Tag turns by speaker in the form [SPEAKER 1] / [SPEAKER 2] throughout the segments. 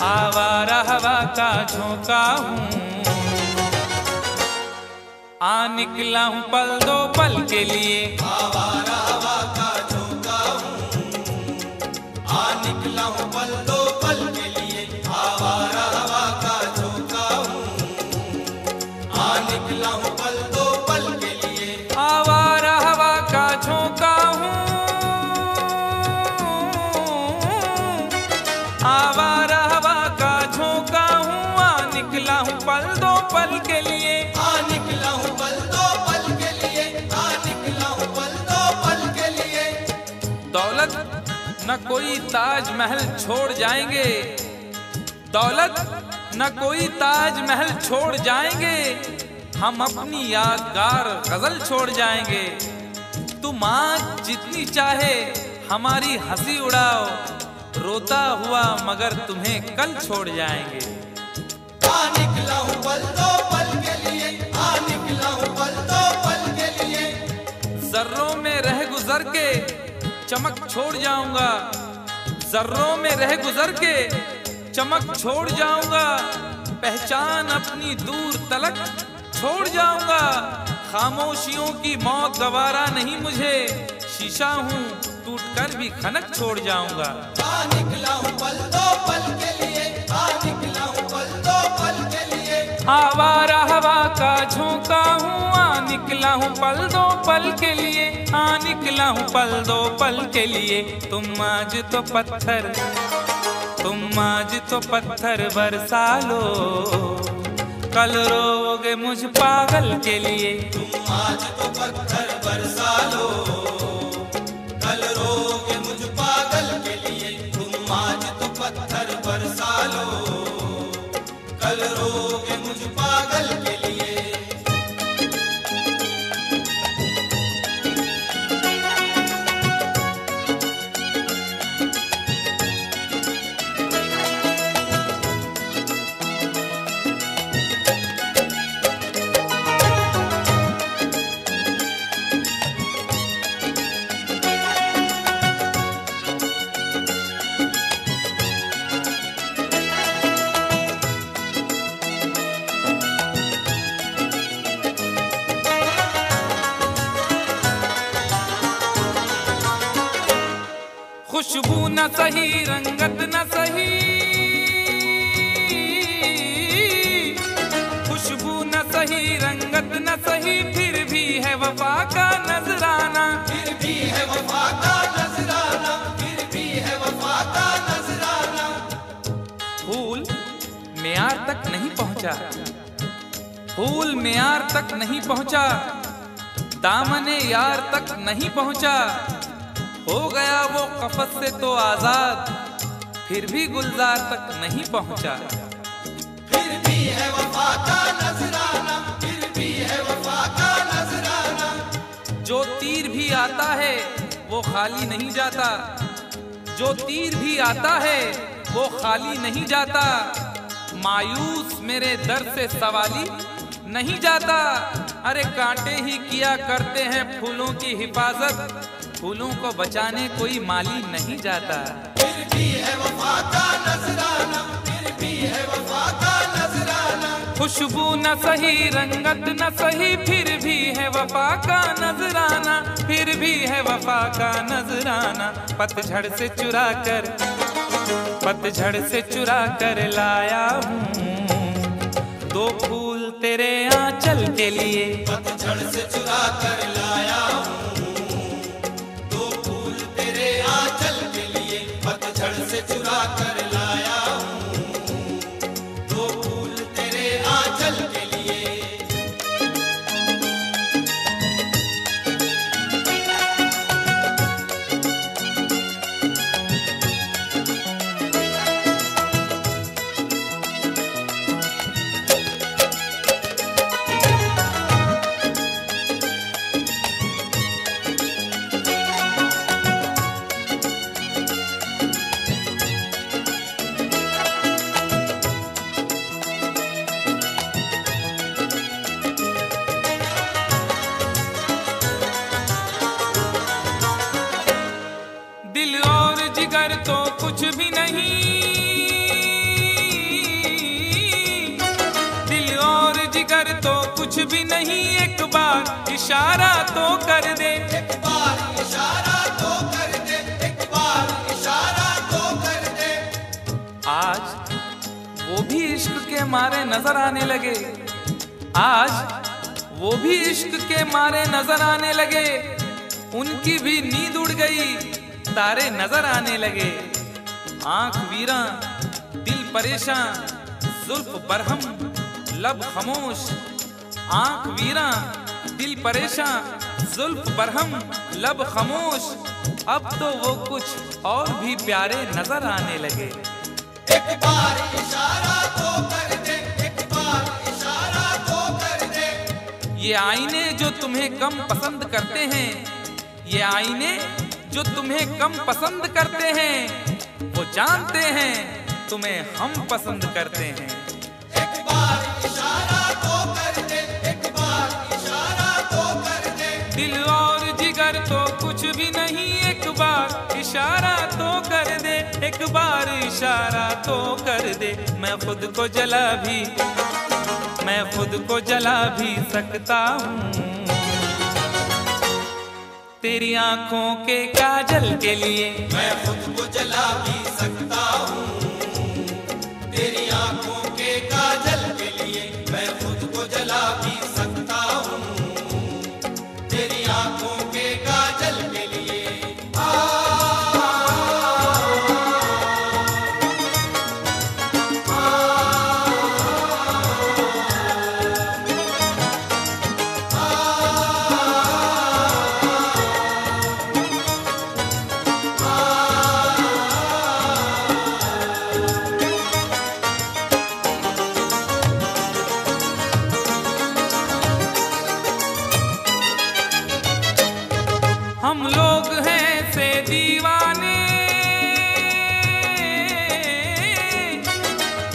[SPEAKER 1] आवारा हवा का झोंका हूँ, आ निकला हूँ पल दो पल के लिए।
[SPEAKER 2] आवारा हवा का झोंका हूँ, आ निकला हूँ पल दो पल के लिए। आवारा हवा का झोंका हूँ, आ निकला हूँ पल दो पल के लिए।
[SPEAKER 1] आवारा हवा का झोंका हूँ, आवारा हवा का झोंका हूँ, आ निकला हूँ पल दो पल के लिए।
[SPEAKER 2] आ निकला हूँ पल दो पल के लिए, आ निकला हूँ पल दो पल के लिए।
[SPEAKER 1] दौलत न कोई ताजमहल छोड़ जाएंगे, दौलत न कोई ताजमहल छोड़ जाएंगे, हम अपनी यादगार गजल छोड़ जाएंगे। तुम आज जितनी चाहे हमारी हंसी उड़ाओ, रोता हुआ मगर तुम्हें कल छोड़ जाएंगे।
[SPEAKER 2] आ निकला हूँ पल दो पल के लिए, आ निकला हूँ पल दो पल के लिए।
[SPEAKER 1] जर्रों में रह गुजर के चमक छोड़ जाऊंगा, जर्रों में रह गुजर के चमक छोड़ जाऊंगा, पहचान अपनी दूर तलक छोड़ जाऊंगा। खामोशियों की मौत गवारा नहीं मुझे, शीशा हूँ टूट कर भी खनक छोड़ जाऊंगा।
[SPEAKER 2] आ निकला हूँ पल दो पल के लिए, आ निकला हूँ पल दो पल के लिए।
[SPEAKER 1] आवारा हवा का झोंका हूँ, आ निकला हूँ पल दो पल के लिए, आ निकला हूँ पल दो पल के लिए। तुम आज तो पत्थर, तुम आज तो पत्थर बरसा लो, कल रोगे मुझ पागल के लिए।
[SPEAKER 2] तुम आज तो पत्थर बरसा लो, कल रोगे मुझ पागल के लिए। तुम आज तो पत्थर बरसा लो, कल रोगे मुझ पागल के लिए।
[SPEAKER 1] खुशबू न सही रंगत न सही, खुशबू न सही रंगत न सही, फिर भी है वफा का नजराना।
[SPEAKER 2] फिर भी है वफा का नजराना, फिर भी है वफा का नजराना।
[SPEAKER 1] फूल मेयार तक नहीं पहुंचा, फूल मेयार तक नहीं पहुंचा, दामने यार तक नहीं पहुंचा, हो गया वो कफस से तो आजाद, फिर भी गुलजार तक नहीं पहुंचा।
[SPEAKER 2] फिर भी है वफा का नजराना, फिर भी है वफा का नजराना।
[SPEAKER 1] जो तीर भी आता है वो खाली नहीं जाता, जो तीर भी आता है वो खाली नहीं जाता, मायूस मेरे दर से सवाली नहीं जाता। अरे कांटे ही किया करते हैं फूलों की हिफाजत, फूलों को बचाने कोई माली नहीं जाता।
[SPEAKER 2] फिर भी है वफा का नजराना, फिर भी है वफा का नजराना।
[SPEAKER 1] खुशबू न सही रंगत न सही, फिर भी है वफा का नजराना, फिर भी है वफा का नजराना। पतझड़ से चुरा कर, पतझड़ से चुरा कर लाया हूँ दो फूल तेरे आंचल के लिए।
[SPEAKER 2] पतझड़ से चुरा कर लाया हूँ दो फूल तेरे आंचल के लिए। पतझड़ से चुरा कर लाया हूँ दो फूल तेरे आंचल के लिए।
[SPEAKER 1] दिल और जिगर तो कुछ भी नहीं, कुछ भी नहीं, एक बार इशारा तो कर दे।
[SPEAKER 2] एक बार इशारा तो कर दे, एक बार इशारा तो कर दे।
[SPEAKER 1] आज वो भी इश्क के मारे नजर आने लगे, आज वो भी इश्क के मारे नजर आने लगे। उनकी भी नींद उड़ गई, तारे नजर आने लगे। आंख वीरा दिल परेशान, जुल्फ बरहम लब खामोश। आंख वीरा दिल परेशान, जुल्फ बरहम लब खामोश। अब तो वो कुछ और भी प्यारे नजर आने लगे।
[SPEAKER 2] एक बार इशारा तो कर दे, एक बार इशारा तो कर दे।
[SPEAKER 1] ये आईने जो तुम्हें कम पसंद करते हैं, ये आईने जो तुम्हें कम पसंद करते हैं, वो जानते हैं तुम्हें हम पसंद करते हैं।
[SPEAKER 2] एक बार इशारा तो कर दे, एक बार इशारा तो कर दे।
[SPEAKER 1] दिल और जिगर तो कुछ भी नहीं, एक बार इशारा तो कर दे, एक बार इशारा तो कर दे। मैं खुद को जला भी, मैं खुद को जला भी सकता हूँ तेरी आंखों के काजल के लिए।
[SPEAKER 2] मैं खुद को जला भी सकता हूँ तेरी आंखों के काजल के लिए। मैं खुद को जला भी सकता हूँ तेरी आंखों के काजल के लिए।
[SPEAKER 1] हम लोग हैं से दीवाने,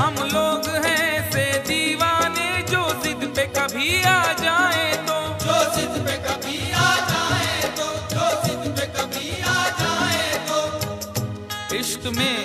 [SPEAKER 1] हम लोग हैं से दीवाने, जो जिद पे कभी आ जाए तो,
[SPEAKER 2] जो जिद पे कभी आ जाए तो, जो जिद पे कभी आ जाए तो।
[SPEAKER 1] इश्क में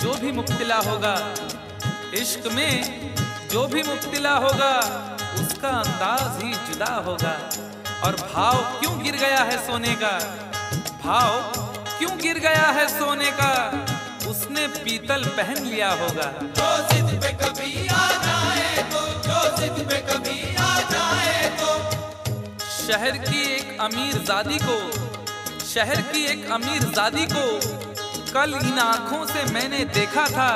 [SPEAKER 1] जो भी मुब्तिला होगा, इश्क में जो भी मुब्तिला होगा, उसका अंदाज ही जुदा होगा। और भाव क्यों गिर गया है सोने का, भाव क्यों गिर गया है सोने का, उसने पीतल पहन लिया होगा।
[SPEAKER 2] जो जिद पे कभी आ जाए तो, जो जिद पे कभी आ जाए तो।
[SPEAKER 1] शहर की एक अमीर जादी को, शहर की एक अमीर जादी को कल इन आंखों से मैंने देखा था।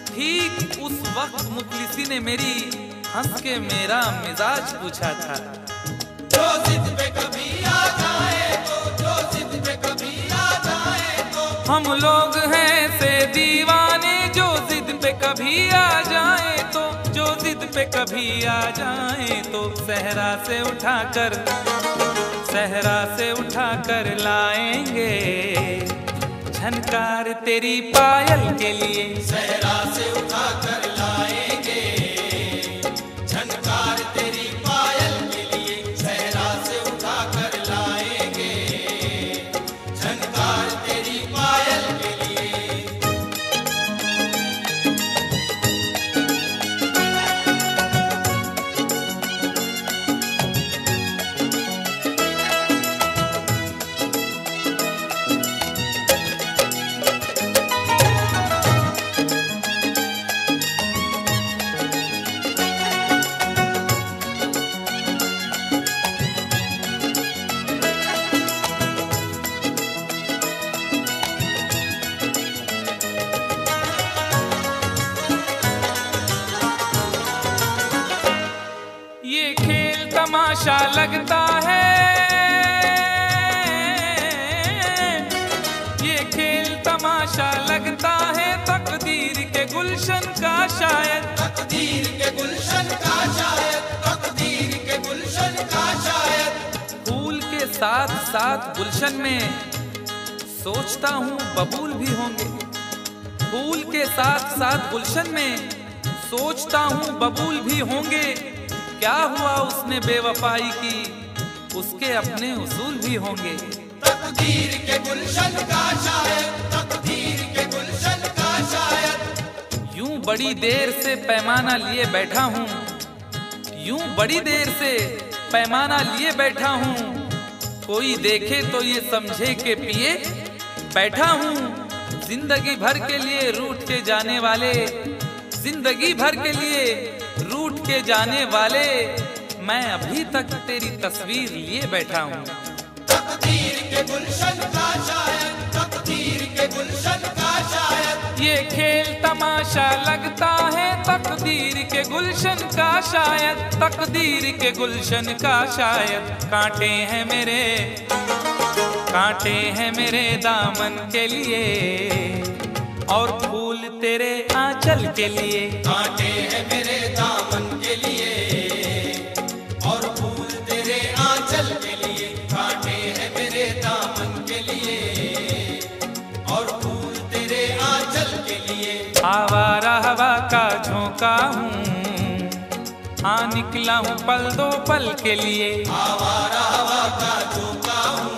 [SPEAKER 1] ठीक उस वक्त मुखलिसी ने मेरी हंस के मेरा मिजाज पूछा था।
[SPEAKER 2] जो जिद पे कभी आ जाए तो, जो जिद पे कभी आ जाए तो।
[SPEAKER 1] हम लोग हैं से दीवाने, जो जिद पे कभी आ जाए तो, जो जिद पे कभी आ जाए तो। सहरा से उठाकर, सहरा से उठाकर लाएंगे झनकार तेरी पायल के लिए।
[SPEAKER 2] सहरा से उठाकर लाएंगे झनकार तेरी पायल के लिए। सहरा से उठाकर लाएंगे झनकार तेरी पायल के लिए।
[SPEAKER 1] तमाशा लगता है, ये खेल तमाशा लगता है तकदीर के गुलशन का शायद।
[SPEAKER 2] तकदीर के गुलशन का शायद, तकदीर के गुलशन का शायद।
[SPEAKER 1] फूल के साथ साथ गुलशन में सोचता हूँ बबूल भी होंगे। फूल के साथ साथ गुलशन में सोचता हूँ बबूल भी होंगे। क्या हुआ उसने बेवफाई की, उसके अपने उसूल भी होंगे।
[SPEAKER 2] तकदीर के गुलशन का शायद, तकदीर के गुलशन का शायद।
[SPEAKER 1] यूं बड़ी देर से पैमाना लिए बैठा हूँ, यूं बड़ी देर से पैमाना लिए बैठा हूँ, कोई देखे तो ये समझे के पिए बैठा हूँ। जिंदगी भर के लिए रूठ के जाने वाले, जिंदगी भर के लिए रूठ के जाने वाले, मैं अभी तक तेरी तस्वीर लिए बैठा हूँ।
[SPEAKER 2] तकदीर के गुलशन का शायद, तकदीर के गुलशन का शायद,
[SPEAKER 1] ये खेल तमाशा लगता है तकदीर के गुलशन का शायद, तकदीर के गुलशन का शायद। कांटे हैं मेरे, कांटे हैं मेरे दामन के लिए, और फूल तेरे आंचल के लिए।
[SPEAKER 2] कांटे हैं मेरे दामन के लिए और फूल तेरे आंचल के लिए। कांटे हैं मेरे दामन के लिए और फूल तेरे आंचल के लिए।
[SPEAKER 1] आवारा हवा का झोंका हूँ, हाँ निकला हूँ पल दो पल के लिए।
[SPEAKER 2] आवारा हवा का झोंका हूँ,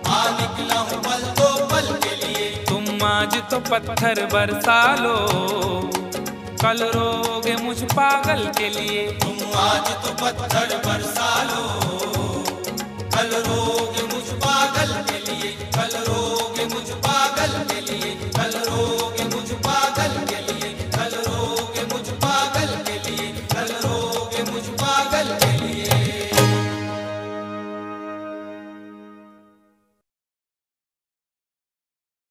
[SPEAKER 2] आ निकला हूँ पल दो पल के लिए।
[SPEAKER 1] तुम आज तो पत्थर बरसा लो, कल रोगे मुझ पागल के लिए।
[SPEAKER 2] तुम आज तो पत्थर बरसा